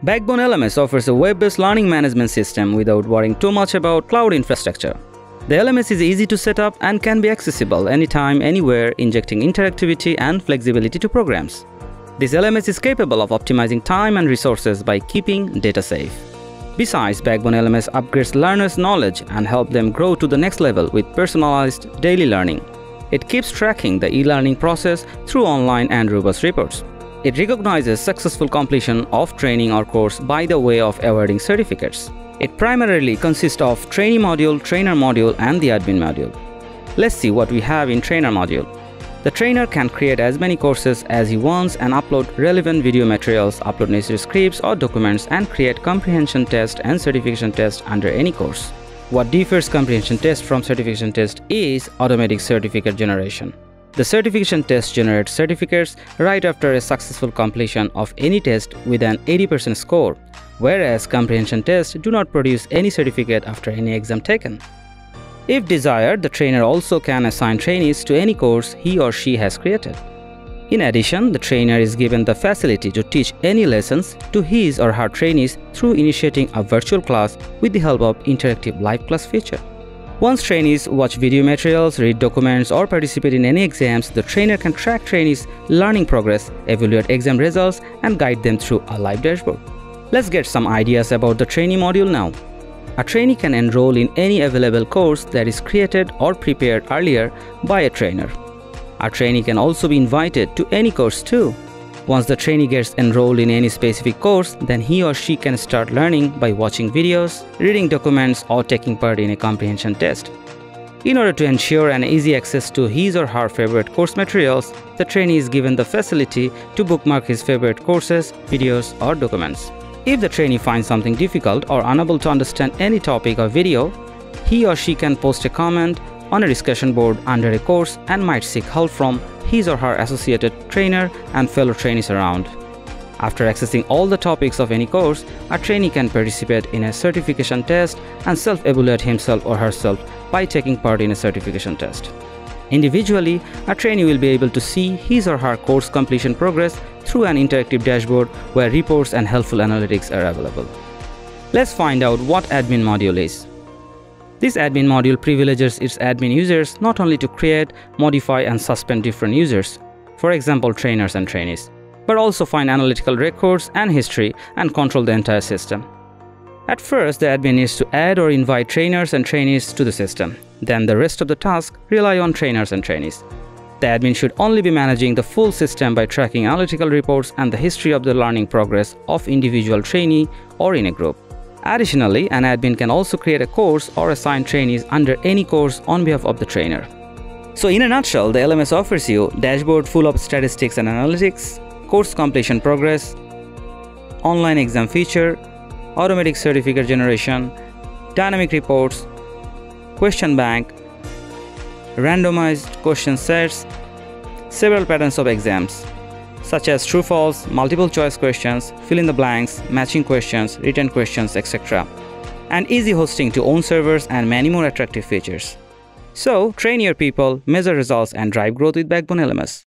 BacBon LMS offers a web-based learning management system without worrying too much about cloud infrastructure. The LMS is easy to set up and can be accessible anytime, anywhere, injecting interactivity and flexibility to programs. This LMS is capable of optimizing time and resources by keeping data safe. Besides, BacBon LMS upgrades learners' knowledge and helps them grow to the next level with personalized daily learning. It keeps tracking the e-learning process through online and robust reports. It recognizes successful completion of training or course by the way of awarding certificates. It primarily consists of trainee module, trainer module, and the admin module. Let's see what we have in trainer module. The trainer can create as many courses as he wants and upload relevant video materials, upload necessary scripts or documents, and create comprehension test and certification test under any course. What differs comprehension test from certification test is automatic certificate generation. The certification test generates certificates right after a successful completion of any test with an 80% score, whereas comprehension tests do not produce any certificate after any exam taken. If desired, the trainer also can assign trainees to any course he or she has created. In addition, the trainer is given the facility to teach any lessons to his or her trainees through initiating a virtual class with the help of interactive live class feature. Once trainees watch video materials, read documents, or participate in any exams, the trainer can track trainees' learning progress, evaluate exam results, and guide them through a live dashboard. Let's get some ideas about the trainee module now. A trainee can enroll in any available course that is created or prepared earlier by a trainer. A trainee can also be invited to any course too. Once the trainee gets enrolled in any specific course, then he or she can start learning by watching videos, reading documents, or taking part in a comprehension test. In order to ensure an easy access to his or her favorite course materials, the trainee is given the facility to bookmark his favorite courses, videos, or documents. If the trainee finds something difficult or unable to understand any topic or video, he or she can post a comment on a discussion board under a course and might seek help from his or her associated trainer and fellow trainees around. After accessing all the topics of any course, a trainee can participate in a certification test and self-evaluate himself or herself by taking part in a certification test. Individually, a trainee will be able to see his or her course completion progress through an interactive dashboard where reports and helpful analytics are available. Let's find out what admin module is. This admin module privileges its admin users not only to create, modify, and suspend different users, for example trainers and trainees, but also find analytical records and history and control the entire system. At first, the admin needs to add or invite trainers and trainees to the system. Then the rest of the tasks rely on trainers and trainees. The admin should only be managing the full system by tracking analytical reports and the history of the learning progress of individual trainee or in a group. Additionally, an admin can also create a course or assign trainees under any course on behalf of the trainer. So in a nutshell, the LMS offers you a dashboard full of statistics and analytics, course completion progress, online exam feature, automatic certificate generation, dynamic reports, question bank, randomized question sets, several patterns of exams, such as true-false, multiple-choice questions, fill-in-the-blanks, matching questions, written questions, etc. And easy hosting to own servers and many more attractive features. So, train your people, measure results, and drive growth with BacBon LMS.